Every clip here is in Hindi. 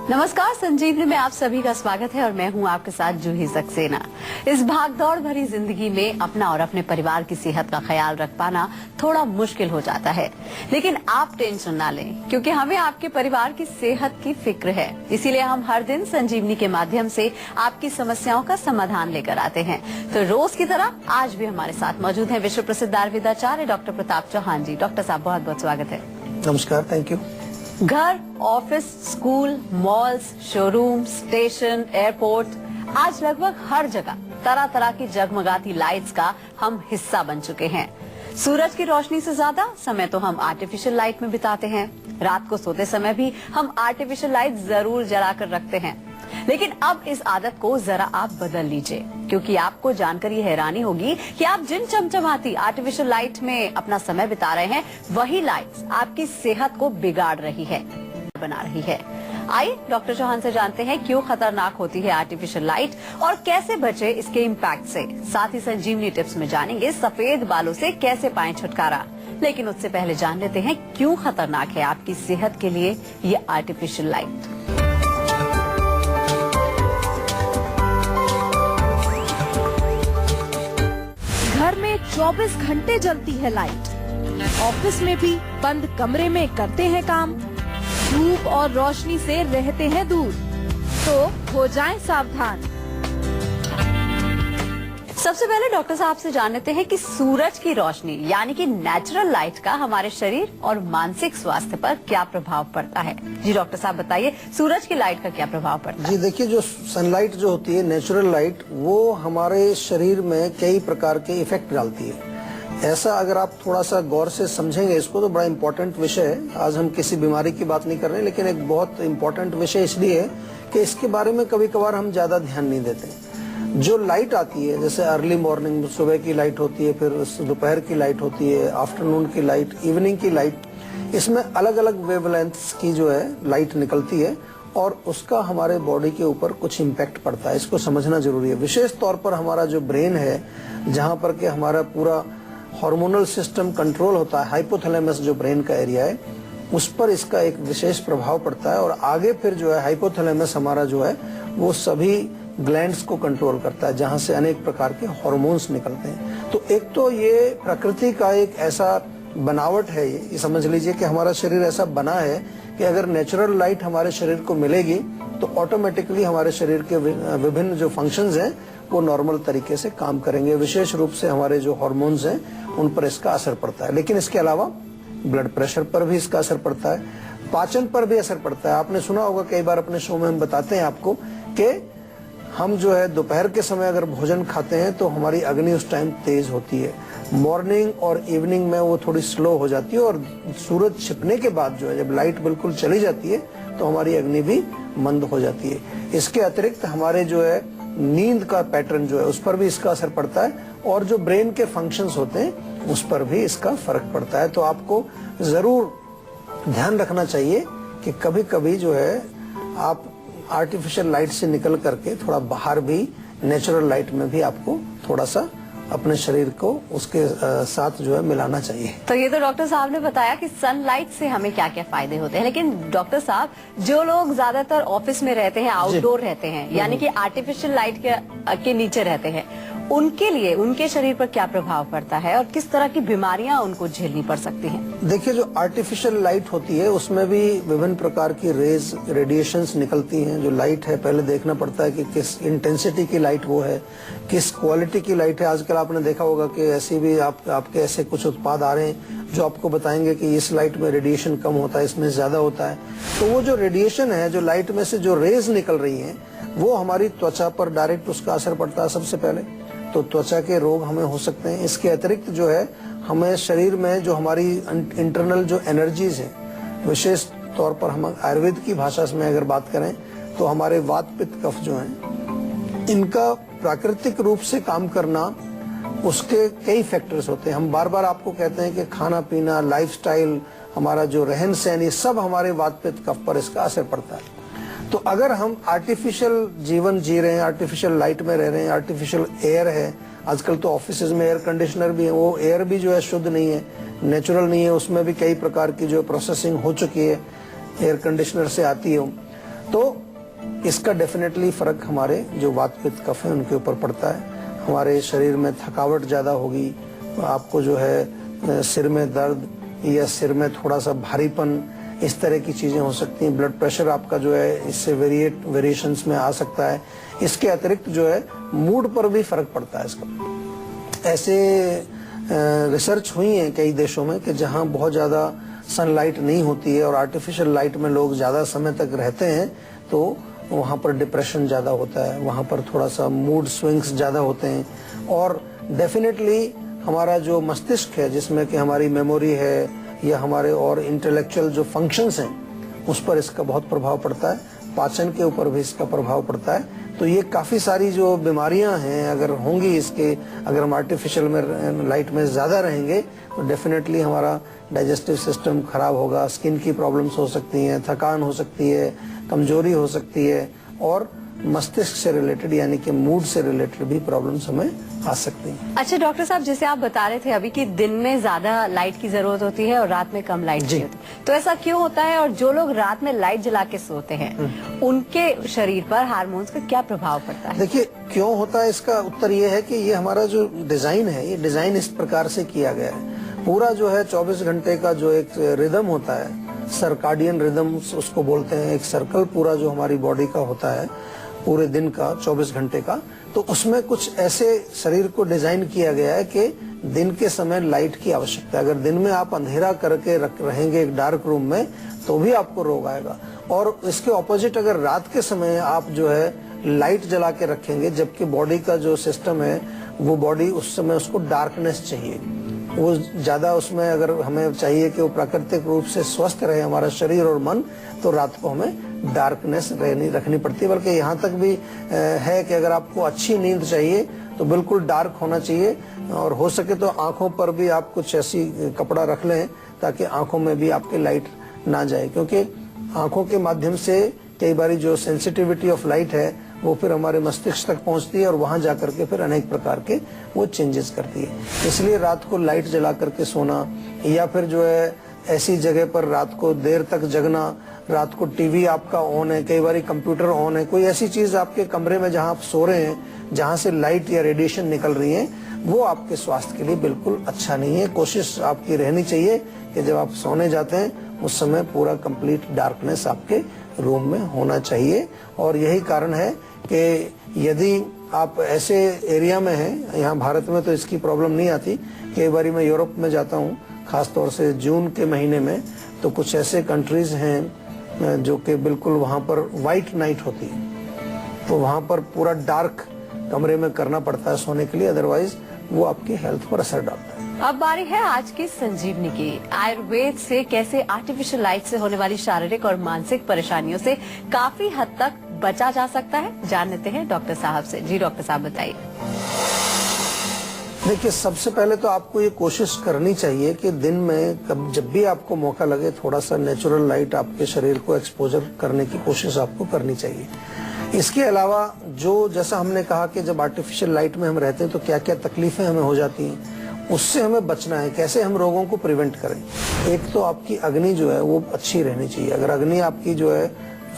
नमस्कार, संजीवनी में आप सभी का स्वागत है और मैं हूं आपके साथ जूही सक्सेना। इस भागदौड़ भरी जिंदगी में अपना और अपने परिवार की सेहत का ख्याल रख पाना थोड़ा मुश्किल हो जाता है, लेकिन आप टेंशन ना लें क्योंकि हमें आपके परिवार की सेहत की फिक्र है। इसीलिए हम हर दिन संजीवनी के माध्यम से आपकी समस्याओं का समाधान लेकर आते हैं। तो रोज की तरह आज भी हमारे साथ मौजूद है विश्व प्रसिद्ध आयुर्वेदाचार्य डॉक्टर प्रताप चौहान जी। डॉक्टर साहब, बहुत बहुत स्वागत है। नमस्कार, थैंक यू। घर, office, school, malls, showroom, station, airport, आज लगभग हर जगह तरह तरह की जगमगाती लाइट्स का हम हिस्सा बन चुके हैं। सूरज की रोशनी से ज्यादा समय तो हम आर्टिफिशियल लाइट में बिताते हैं। रात को सोते समय भी हम आर्टिफिशियल लाइट जरूर जलाकर रखते हैं, लेकिन अब इस आदत को जरा आप बदल लीजिए, क्योंकि आपको जानकर ये हैरानी होगी कि आप जिन चमचमाती आर्टिफिशियल लाइट में अपना समय बिता रहे हैं, वही लाइट्स आपकी सेहत को बिगाड़ रही है, बना रही है। आइए डॉक्टर चौहान से जानते हैं क्यों खतरनाक होती है आर्टिफिशियल लाइट और कैसे बचे इसके इम्पैक्ट से। साथ ही संजीवनी टिप्स में जानेंगे सफेद बालों से कैसे पाएं छुटकारा। लेकिन उससे पहले जान लेते हैं क्यों खतरनाक है आपकी सेहत के लिए ये आर्टिफिशियल लाइट। घर में 24 घंटे जलती है लाइट, ऑफिस में भी बंद कमरे में करते हैं काम, धूप और रोशनी से रहते हैं दूर, तो हो जाएं सावधान। सबसे पहले डॉक्टर साहब से जान लेते हैं कि सूरज की रोशनी यानी कि नेचुरल लाइट का हमारे शरीर और मानसिक स्वास्थ्य पर क्या प्रभाव पड़ता है। जी डॉक्टर साहब बताइए, सूरज की लाइट का क्या प्रभाव पड़ता है। जी देखिए, जो सनलाइट जो होती है, नेचुरल लाइट, वो हमारे शरीर में कई प्रकार के इफेक्ट डालती है। ऐसा अगर आप थोड़ा सा गौर से समझेंगे इसको तो बड़ा इम्पोर्टेंट विषय है। आज हम किसी बीमारी की बात नहीं कर रहे, लेकिन एक बहुत इम्पोर्टेंट विषय इसलिए है कि इसके बारे में कभी कभार हम ज्यादा ध्यान नहीं देते। जो लाइट आती है, जैसे अर्ली मॉर्निंग सुबह की लाइट होती है, फिर दोपहर की लाइट होती है, आफ्टरनून की लाइट, इवनिंग की लाइट, इसमें अलग अलग वेवलेंथ्स की जो है लाइट निकलती है और उसका हमारे बॉडी के ऊपर कुछ इम्पैक्ट पड़ता है। इसको समझना जरूरी है। विशेष तौर पर हमारा जो ब्रेन है, जहाँ पर के हमारा पूरा हार्मोनल सिस्टम कंट्रोल होता है, हाइपोथैलेमस जो ब्रेन का एरिया है, उस पर इसका एक विशेष प्रभाव पड़ता है। और आगे फिर जो है हाइपोथैलेमस हमारा जो है वो सभी ग्लैंड्स को कंट्रोल करता है, जहां से अनेक प्रकार के हार्मोन्स निकलते हैं। तो एक तो ये प्रकृति का एक ऐसा बनावट है, ये समझ लीजिए कि हमारा शरीर ऐसा बना है कि अगर नेचुरल लाइट हमारे शरीर को मिलेगी तो ऑटोमेटिकली हमारे शरीर के विभिन्न जो फंक्शंस हैं वो नॉर्मल तरीके से काम करेंगे। विशेष रूप से हमारे जो हार्मोन्स हैं उन पर इसका असर पड़ता है। लेकिन इसके अलावा ब्लड प्रेशर पर भी इसका असर पड़ता है, पाचन पर भी असर पड़ता है। आपने सुना होगा, कई बार अपने शो में हम बताते हैं आपको कि हम जो है दोपहर के समय अगर भोजन खाते हैं तो हमारी अग्नि उस टाइम तेज होती है। मॉर्निंग और इवनिंग में वो थोड़ी स्लो हो जाती है और सूरज छिपने के बाद जो है, जब लाइट बिल्कुल चली जाती है तो हमारी अग्नि भी मंद हो जाती है। इसके अतिरिक्त हमारे जो है नींद का पैटर्न जो है उस पर भी इसका असर पड़ता है और जो ब्रेन के फंक्शंस होते हैं उस पर भी इसका फर्क पड़ता है। तो आपको जरूर ध्यान रखना चाहिए कि कभी कभी जो है आप आर्टिफिशियल लाइट से निकल करके थोड़ा बाहर भी नेचुरल लाइट में भी आपको थोड़ा सा अपने शरीर को उसके साथ जो है मिलाना चाहिए। तो ये तो डॉक्टर साहब ने बताया कि सनलाइट से हमें क्या क्या फायदे होते हैं, लेकिन डॉक्टर साहब, जो लोग ज्यादातर ऑफिस में रहते हैं, आउटडोर रहते हैं, यानी कि आर्टिफिशियल लाइट के नीचे रहते हैं, उनके लिए उनके शरीर पर क्या प्रभाव पड़ता है और किस तरह की बीमारियां उनको झेलनी पड़ सकती हैं? देखिए, जो आर्टिफिशियल लाइट होती है उसमें भी विभिन्न प्रकार की रेज, रेडिएशंस निकलती हैं। जो लाइट है, पहले देखना पड़ता है कि किस इंटेंसिटी की लाइट वो है, किस क्वालिटी की लाइट है। आजकल आपने देखा होगा कि ऐसी भी आपके ऐसे कुछ उत्पाद आ रहे हैं जो आपको बताएंगे कि इस लाइट में रेडिएशन कम होता है, इसमें ज्यादा होता है। तो वो जो रेडिएशन है, जो लाइट में से जो रेज निकल रही है, वो हमारी त्वचा पर डायरेक्ट उसका असर पड़ता है सबसे पहले। तो त्वचा के रोग हमें हो सकते हैं। इसके अतिरिक्त जो है हमें शरीर में जो हमारी इंटरनल जो एनर्जीज हैं, विशेष तौर पर हम आयुर्वेद की भाषा में अगर बात करें तो हमारे वात पित्त कफ जो हैं, इनका प्राकृतिक रूप से काम करना, उसके कई फैक्टर्स होते हैं। हम बार बार आपको कहते हैं कि खाना पीना, लाइफस्टाइल, हमारा जो रहन सहन, ये सब हमारे वात पित्त कफ पर इसका असर पड़ता है। तो अगर हम आर्टिफिशियल जीवन जी रहे हैं, आर्टिफिशियल लाइट में रह रहे हैं, आर्टिफिशियल एयर है, आजकल तो ऑफिस में एयर कंडीशनर भी है, वो एयर भी जो है शुद्ध नहीं है, नेचुरल नहीं है, उसमें भी कई प्रकार की जो प्रोसेसिंग हो चुकी है एयर कंडीशनर से आती है। तो इसका डेफिनेटली फर्क हमारे जो वात पित्त कफ है उनके ऊपर पड़ता है। हमारे शरीर में थकावट ज्यादा होगी, आपको जो है सिर में दर्द या सिर में थोड़ा सा भारीपन, इस तरह की चीजें हो सकती हैं। ब्लड प्रेशर आपका जो है इससे वेरिएशंस में आ सकता है। इसके अतिरिक्त जो है मूड पर भी फर्क पड़ता है इसका। ऐसे रिसर्च हुई है कई देशों में कि जहां बहुत ज्यादा सनलाइट नहीं होती है और आर्टिफिशियल लाइट में लोग ज्यादा समय तक रहते हैं, तो वहां पर डिप्रेशन ज्यादा होता है, वहां पर थोड़ा सा मूड स्विंग्स ज्यादा होते हैं। और डेफिनेटली हमारा जो मस्तिष्क है, जिसमें कि हमारी मेमोरी है या हमारे और इंटेलेक्चुअल जो फंक्शंस हैं, उस पर इसका बहुत प्रभाव पड़ता है। पाचन के ऊपर भी इसका प्रभाव पड़ता है। तो ये काफी सारी जो बीमारियां हैं अगर होंगी इसके, अगर हम आर्टिफिशियल में लाइट में ज्यादा रहेंगे तो डेफिनेटली हमारा डाइजेस्टिव सिस्टम खराब होगा, स्किन की प्रॉब्लम्स हो सकती हैं, थकान हो सकती है, कमजोरी हो सकती है और मस्तिष्क से रिलेटेड यानी कि मूड से रिलेटेड भी प्रॉब्लम्स हमें आ सकती हैं। अच्छा डॉक्टर साहब, जैसे आप बता रहे थे अभी कि दिन में ज्यादा लाइट की जरूरत होती है और रात में कम लाइट की होती है, तो ऐसा क्यों होता है? और जो लोग रात में लाइट जला के सोते हैं उनके शरीर पर हार्मोन्स का क्या प्रभाव पड़ता है? देखिए क्यों होता है, इसका उत्तर ये है कि ये हमारा जो डिजाइन है, ये डिजाइन इस प्रकार से किया गया है। पूरा जो है 24 घंटे का जो एक रिदम होता है, सर्काडियन रिदम उसको बोलते हैं, एक सर्कल पूरा जो हमारी बॉडी का होता है पूरे दिन का 24 घंटे का, तो उसमें कुछ ऐसे शरीर को डिजाइन किया गया है कि दिन के समय लाइट की आवश्यकता है। अगर दिन में आप अंधेरा करके रहेंगे एक डार्क रूम में तो भी आपको रोग आएगा, और इसके ऑपोजिट अगर रात के समय आप जो है लाइट जला के रखेंगे, जबकि बॉडी का जो सिस्टम है वो बॉडी उस समय उसको डार्कनेस चाहिए, वो ज्यादा उसमें अगर हमें चाहिए कि वो प्राकृतिक रूप से स्वस्थ रहे हमारा शरीर और मन, तो रात को हमें डार्कनेस रखनी पड़ती है। बल्कि यहाँ तक भी है कि अगर आपको अच्छी नींद चाहिए तो बिल्कुल डार्क होना चाहिए, और हो सके तो आंखों पर भी आप कुछ ऐसी कपड़ा रख लें ताकि आंखों में भी आपकी लाइट ना जाए, क्योंकि आंखों के माध्यम से कई बार जो सेंसिटिविटी ऑफ लाइट है वो फिर हमारे मस्तिष्क तक पहुंचती है और वहां जाकर के फिर अनेक प्रकार के वो चेंजेस करती है। इसलिए रात को लाइट जला करके सोना, या फिर जो है ऐसी जगह पर रात को देर तक जगना, रात को टीवी आपका ऑन है, कई बार कंप्यूटर ऑन है, कोई ऐसी चीज आपके कमरे में जहां आप सो रहे हैं जहां से लाइट या रेडिएशन निकल रही है, वो आपके स्वास्थ्य के लिए बिल्कुल अच्छा नहीं है। कोशिश आपकी रहनी चाहिए कि जब आप सोने जाते हैं उस समय पूरा कंप्लीट डार्कनेस आपके रूम में होना चाहिए। और यही कारण है कि यदि आप ऐसे एरिया में हैं, यहाँ भारत में तो इसकी प्रॉब्लम नहीं आती, कई बार मैं यूरोप में जाता हूँ खासतौर से जून के महीने में, तो कुछ ऐसे कंट्रीज हैं जो कि बिल्कुल वहाँ पर वाइट नाइट होती है, तो वहाँ पर पूरा डार्क कमरे में करना पड़ता है सोने के लिए, अदरवाइज वो आपकी हेल्थ पर असर डालता है। अब बारी है आज की संजीवनी की। आयुर्वेद से कैसे आर्टिफिशियल लाइट से होने वाली शारीरिक और मानसिक परेशानियों से काफी हद तक बचा जा सकता है, जान लेते हैं डॉक्टर साहब से। जी डॉक्टर साहब बताइए। देखिए सबसे पहले तो आपको ये कोशिश करनी चाहिए कि दिन में जब भी आपको मौका लगे थोड़ा सा नेचुरल लाइट आपके शरीर को एक्सपोजर करने की कोशिश आपको करनी चाहिए। इसके अलावा जो जैसा हमने कहा कि जब आर्टिफिशियल लाइट में हम रहते हैं तो क्या क्या तकलीफें हमें हो जाती हैं, उससे हमें बचना है, कैसे हम रोगों को प्रिवेंट करें। एक तो आपकी अग्नि जो है वो अच्छी रहनी चाहिए। अगर अग्नि आपकी जो है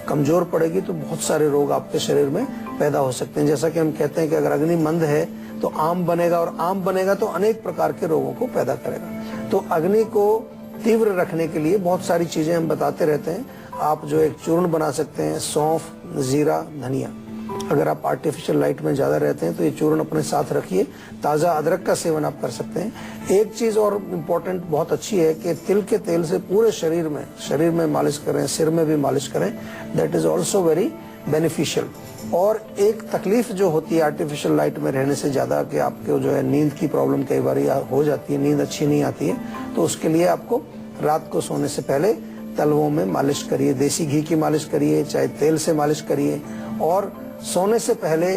कमजोर पड़ेगी तो बहुत सारे रोग आपके शरीर में पैदा हो सकते हैं। जैसा कि हम कहते हैं कि अगर अग्नि मंद है तो आम बनेगा, और आम बनेगा तो अनेक प्रकार के रोगों को पैदा करेगा। तो अग्नि को तीव्र रखने के लिए बहुत सारी चीजें हम बताते रहते हैं। आप जो एक चूर्ण बना सकते हैं, सौंफ, जीरा, धनिया। अगर आप आर्टिफिशियल लाइट में ज्यादा रहते हैं तो ये चूर्ण अपने साथ रखिए। ताजा अदरक का सेवन आप कर सकते हैं। एक चीज और इम्पोर्टेंट बहुत अच्छी है कि तिल के तेल से पूरे शरीर में मालिश करें, सिर में भी मालिश करें। That is also very beneficial. और एक तकलीफ जो होती है आर्टिफिशियल लाइट में रहने से ज्यादा, कि आपको जो है नींद की प्रॉब्लम कई बार हो जाती है, नींद अच्छी नहीं आती है, तो उसके लिए आपको रात को सोने से पहले तलवों में मालिश करिए, देसी घी की मालिश करिए, चाहे तेल से मालिश करिए। और सोने से पहले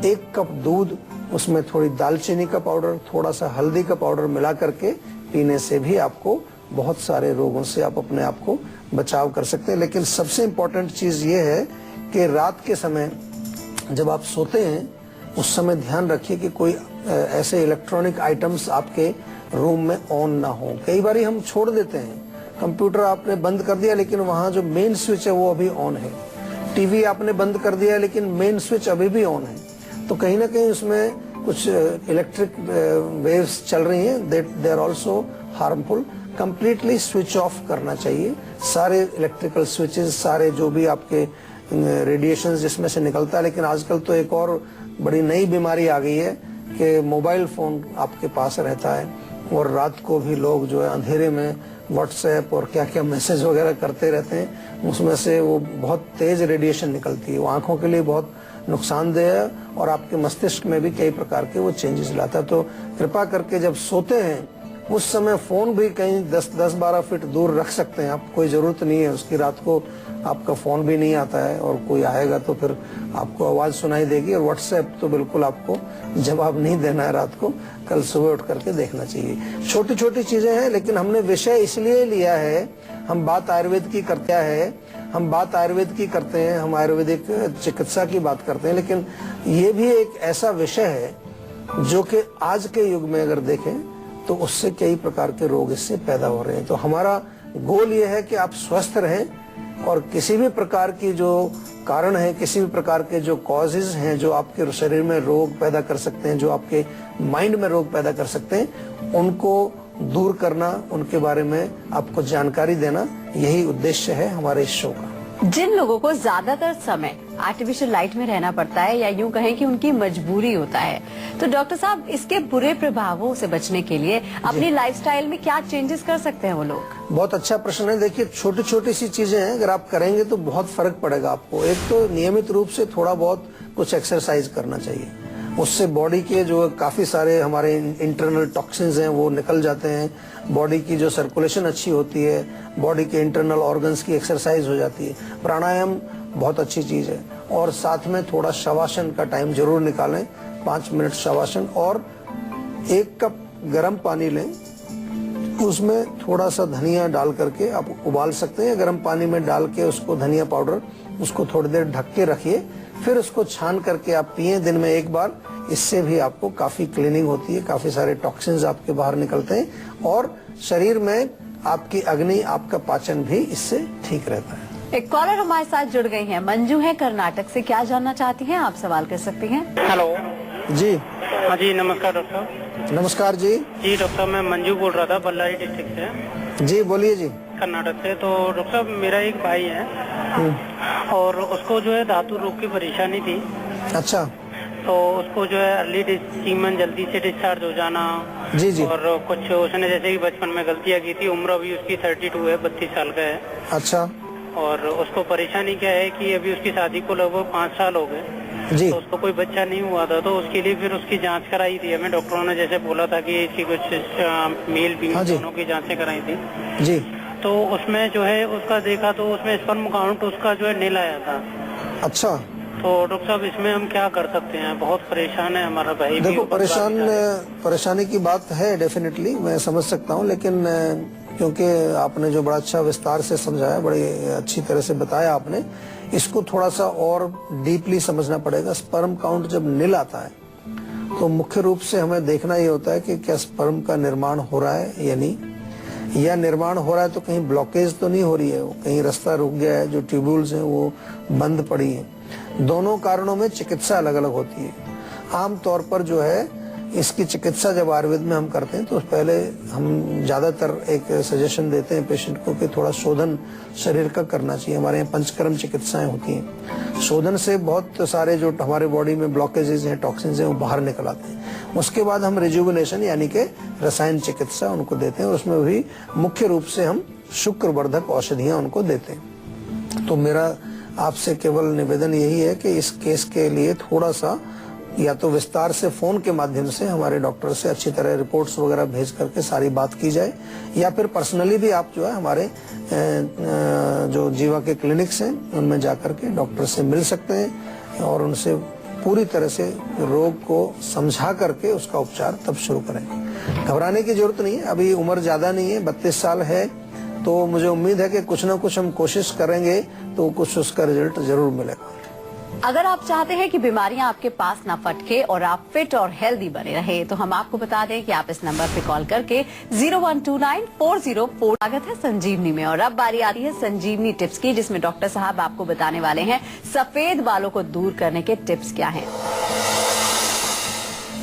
1 कप दूध, उसमें थोड़ी दालचीनी का पाउडर, थोड़ा सा हल्दी का पाउडर मिला करके पीने से भी आपको बहुत सारे रोगों से आप अपने आप को बचाव कर सकते हैं। लेकिन सबसे इम्पोर्टेंट चीज ये है कि रात के समय जब आप सोते हैं उस समय ध्यान रखिए कि कोई ऐसे इलेक्ट्रॉनिक आइटम्स आपके रूम में ऑन ना हो। कई बार हम छोड़ देते हैं, कंप्यूटर आपने बंद कर दिया लेकिन वहां जो मेन स्विच है वो अभी ऑन है, टीवी आपने बंद कर दिया लेकिन मेन स्विच अभी भी ऑन है, तो कहीं ना कहीं उसमें कुछ इलेक्ट्रिक वेव्स चल रही हैं, they are also harmful. Completely switch off करना चाहिए सारे इलेक्ट्रिकल स्विचेस, सारे जो भी आपके रेडिएशंस जिसमें से निकलता है। लेकिन आजकल तो एक और बड़ी नई बीमारी आ गई है कि मोबाइल फोन आपके पास रहता है और रात को भी लोग जो है अंधेरे में व्हाट्सएप और क्या क्या मैसेज वगैरह करते रहते हैं, उसमें से वो बहुत तेज रेडिएशन निकलती है, वो आंखों के लिए बहुत नुकसानदेह है और आपके मस्तिष्क में भी कई प्रकार के वो चेंजेस लाता है। तो कृपा करके जब सोते हैं उस समय फोन भी कहीं 10-12 फीट दूर रख सकते हैं आप, कोई जरूरत नहीं है उसकी। रात को आपका फोन भी नहीं आता है और कोई आएगा तो फिर आपको आवाज सुनाई देगी, और व्हाट्सएप तो बिल्कुल आपको जवाब नहीं देना है रात को, कल सुबह उठ करके देखना चाहिए। छोटी छोटी चीजें हैं, लेकिन हमने विषय इसलिए लिया है, हम बात आयुर्वेद की करते हैं, हम बात आयुर्वेद की करते हैं, हम आयुर्वेदिक चिकित्सा की बात करते हैं, लेकिन ये भी एक ऐसा विषय है जो कि आज के युग में अगर देखें तो उससे कई प्रकार के रोग इससे पैदा हो रहे हैं। तो हमारा गोल ये है कि आप स्वस्थ रहें और किसी भी प्रकार की जो कारण है, किसी भी प्रकार के जो कॉजेज हैं जो आपके शरीर में रोग पैदा कर सकते हैं, जो आपके माइंड में रोग पैदा कर सकते हैं, उनको दूर करना, उनके बारे में आपको जानकारी देना, यही उद्देश्य है हमारे इस शो का। जिन लोगों को ज्यादातर समय आर्टिफिशियल लाइट में रहना पड़ता है या यूं कहें कि उनकी मजबूरी होता है, तो डॉक्टर साहब इसके बुरे प्रभावों से बचने के लिए अपनी लाइफस्टाइल में क्या चेंजेस कर सकते हैं वो लोग? बहुत अच्छा प्रश्न है। देखिए, छोटी छोटी सी चीजें हैं, अगर आप करेंगे तो बहुत फर्क पड़ेगा आपको। एक तो नियमित रूप से थोड़ा बहुत कुछ एक्सरसाइज करना चाहिए, उससे बॉडी के जो काफी सारे हमारे इंटरनल टॉक्सिन्स हैं वो निकल जाते हैं, बॉडी की जो सर्कुलेशन अच्छी होती है, बॉडी के इंटरनल ऑर्गन्स की एक्सरसाइज हो जाती है। प्राणायाम बहुत अच्छी चीज है, और साथ में थोड़ा शवासन का टाइम जरूर निकालें, 5 मिनट शवासन, और 1 कप गर्म पानी लें, उसमें थोड़ा सा धनिया डाल करके आप उबाल सकते हैं, गर्म पानी में डाल के उसको धनिया पाउडर, उसको थोड़ी देर ढक के रखिए, फिर उसको छान करके आप पिए दिन में 1 बार। इससे भी आपको काफी क्लीनिंग होती है, काफी सारे टॉक्सिन्स आपके बाहर निकलते हैं, और शरीर में आपकी अग्नि, आपका पाचन भी इससे ठीक रहता है। एक कॉलर हमारे साथ जुड़ गई हैं, मंजू है कर्नाटक से। क्या जानना चाहती हैं आप? सवाल कर सकती हैं। हेलो जी। हाँ जी, नमस्कार डॉक्टर साहब। नमस्कार जी। जी डॉक्टर साहब, मैं मंजू बोल रहा था, बल्लारी डिस्ट्रिक्ट से। जी बोलिए जी। कर्नाटक से। तो डॉक्टर साहब, मेरा एक भाई है और उसको जो है धातु रोग की परेशानी थी। अच्छा। तो उसको जो है अर्ली सीमन जल्दी से डिस्चार्ज हो जाना, जी जी, और कुछ उसने जैसे कि बचपन में गलतियाँ की थी। उम्र अभी उसकी 32 है, 32 साल का है। अच्छा। और उसको परेशानी क्या है कि अभी उसकी शादी को लगभग 5 साल हो गए जी। तो उसको कोई बच्चा नहीं हुआ था, तो उसके लिए फिर उसकी जांच कराई थी हमें। डॉक्टरों ने जैसे बोला था कि इसकी कुछ मेल फीमेल दोनों की जांचें कराई थी जी। तो उसमें जो है उसका देखा तो उसमें स्पर्म काउंट उसका जो है नील आया था। अच्छा। तो डॉक्टर साहब, इसमें हम क्या कर सकते हैं? बहुत परेशान है हमारा भाई। देखो, परेशानी की बात है, डेफिनेटली मैं समझ सकता हूँ, लेकिन क्योंकि आपने जो बड़ा अच्छा विस्तार से समझाया, बड़ी अच्छी तरह से बताया आपने, इसको थोड़ा सा और डीपली समझना पड़ेगा। स्पर्म काउंट जब नील आता है तो मुख्य रूप से हमें देखना ये होता है कि क्या स्पर्म का निर्माण हो रहा है या नहीं, या निर्माण हो रहा है तो कहीं ब्लॉकेज तो नहीं हो रही है, कहीं रास्ता रुक गया है, जो ट्यूब्यूल्स हैं वो बंद पड़ी हैं। दोनों कारणों में चिकित्सा अलग अलग होती है। आम तौर पर जो है इसकी चिकित्सा जब आयुर्वेद में हम करते हैं तो पहले हम ज्यादातर एक सजेशन देते हैं पेशेंट को कि थोड़ा शोधन शरीर का करना चाहिए। हमारे यहाँ पंचकर्म चिकित्साएं होती हैं, शोधन से बहुत सारे जो हमारे बॉडी में ब्लॉकेजेस हैं, टॉक्सिन्स हैं, वो बाहर निकल आते हैं। उसके बाद हम रिजुविनेशन यानी कि रसायन चिकित्सा उनको देते हैं, और उसमें भी मुख्य रूप से हम शुक्रवर्धक औषधियां उनको देते हैं। तो मेरा आपसे केवल निवेदन यही है कि इस केस के लिए थोड़ा सा या तो विस्तार से फोन के माध्यम से हमारे डॉक्टर से अच्छी तरह रिपोर्ट्स वगैरह भेज करके सारी बात की जाए, या फिर पर्सनली भी आप जो है हमारे जो जीवा के क्लिनिक्स हैं उनमें जाकर के डॉक्टर से मिल सकते हैं और उनसे पूरी तरह से रोग को समझा करके उसका उपचार तब शुरू करें। घबराने की जरूरत नहीं है, अभी उम्र ज्यादा नहीं है, 32 साल है, तो मुझे उम्मीद है कि कुछ ना कुछ हम कोशिश करेंगे तो कुछ उसका रिजल्ट जरूर मिलेगा। अगर आप चाहते हैं कि बीमारियां आपके पास ना फटके और आप फिट और हेल्दी बने रहे, तो हम आपको बता दें कि आप इस नंबर पे कॉल करके 0129-404 स्वागत है संजीवनी में। और अब बारी आती है संजीवनी टिप्स की, जिसमें डॉक्टर साहब आपको बताने वाले हैं सफेद बालों को दूर करने के टिप्स क्या हैं।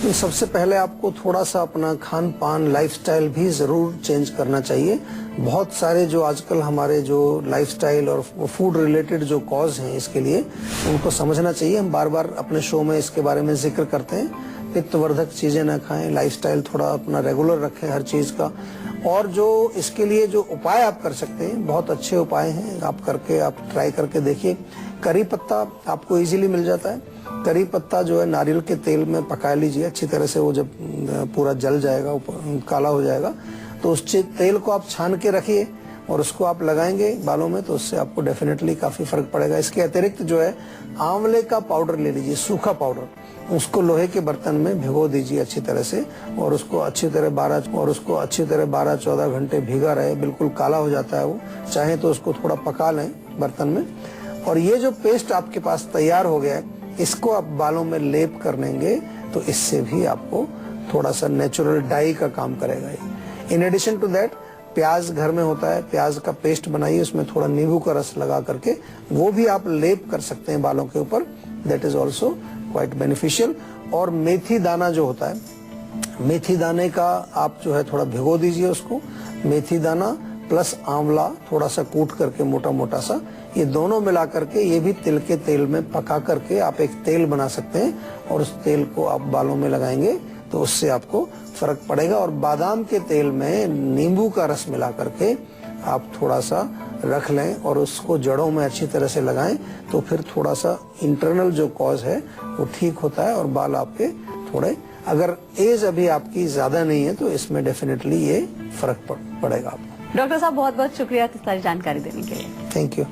तो सबसे पहले आपको थोड़ा सा अपना खान पान लाइफस्टाइल भी जरूर चेंज करना चाहिए। बहुत सारे जो आजकल हमारे जो लाइफस्टाइल और फूड रिलेटेड जो कॉज हैं इसके लिए उनको समझना चाहिए। हम बार बार अपने शो में इसके बारे में जिक्र करते हैं। पित्तवर्धक चीजें ना खाएं, लाइफस्टाइल थोड़ा अपना रेगुलर रखें हर चीज का। और जो इसके लिए जो उपाय आप कर सकते हैं, बहुत अच्छे उपाय हैं, आप ट्राई करके देखिए। करी पत्ता आपको इजीली मिल जाता है। करी पत्ता जो है नारियल के तेल में पका लीजिए अच्छी तरह से। वो जब पूरा जल जाएगा, काला हो जाएगा, तो उस तेल को आप छान के रखिए और उसको आप लगाएंगे बालों में, तो उससे आपको डेफिनेटली काफी फर्क पड़ेगा। इसके अतिरिक्त जो है आंवले का पाउडर ले लीजिए, सूखा पाउडर, उसको लोहे के बर्तन में भिगो दीजिए अच्छी तरह से और उसको अच्छी तरह 12-14 घंटे भीगा रहे, बिल्कुल काला हो जाता है वो। चाहे तो उसको थोड़ा पका लें बर्तन में। और ये जो पेस्ट आपके पास तैयार हो गया है, इसको आप बालों में लेप कर लेंगे तो इससे भी आपको थोड़ा सा नेचुरल डाई का काम करेगा ये। इन एडिशन टू दैट, प्याज घर में होता है, प्याज का पेस्ट बनाइए, उसमें थोड़ा नींबू का रस लगा करके वो भी आप लेप कर सकते हैं बालों के ऊपर। That is also quite beneficial. और मेथी दाना जो होता है, मेथी दाने का आप जो है थोड़ा भिगो दीजिए उसको। मेथी दाना प्लस आंवला थोड़ा सा कूट करके मोटा मोटा सा, ये दोनों मिला करके ये भी तिल के तेल में पका करके आप एक तेल बना सकते हैं और उस तेल को आप बालों में लगाएंगे तो उससे आपको फर्क पड़ेगा। और बादाम के तेल में नींबू का रस मिला करके आप थोड़ा सा रख लें और उसको जड़ों में अच्छी तरह से लगाएं, तो फिर थोड़ा सा इंटरनल जो कॉज है वो ठीक होता है और बाल आपके थोड़े, अगर एज अभी आपकी ज्यादा नहीं है तो इसमें डेफिनेटली ये फर्क पड़ेगा आपको। डॉक्टर साहब बहुत बहुत शुक्रिया इतनी सारी जानकारी देने के लिए। Thank you.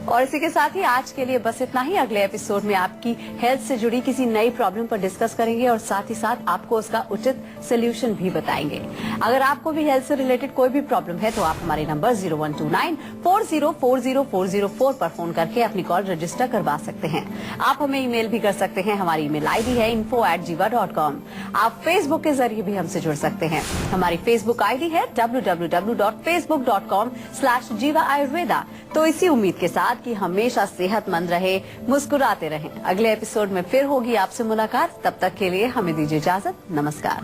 और इसी के साथ ही आज के लिए बस इतना ही। अगले एपिसोड में आपकी हेल्थ से जुड़ी किसी नई प्रॉब्लम पर डिस्कस करेंगे और साथ ही साथ आपको उसका उचित सोल्यूशन भी बताएंगे। अगर आपको भी हेल्थ से रिलेटेड कोई भी प्रॉब्लम है तो आप हमारे नंबर 0129-4040404 पर फोन करके अपनी कॉल रजिस्टर करवा सकते हैं। आप हमें ईमेल भी कर सकते हैं। हमारी ईमेल आईडी है info@jiva.com। आप फेसबुक के जरिए भी हमसे जुड़ सकते हैं। हमारी फेसबुक आईडी है www.facebook.com/jiva ayurveda। तो इसी उम्मीद के साथ कि हमेशा सेहतमंद रहे, मुस्कुराते रहें। अगले एपिसोड में फिर होगी आपसे मुलाकात। तब तक के लिए हमें दीजिए इजाजत। नमस्कार।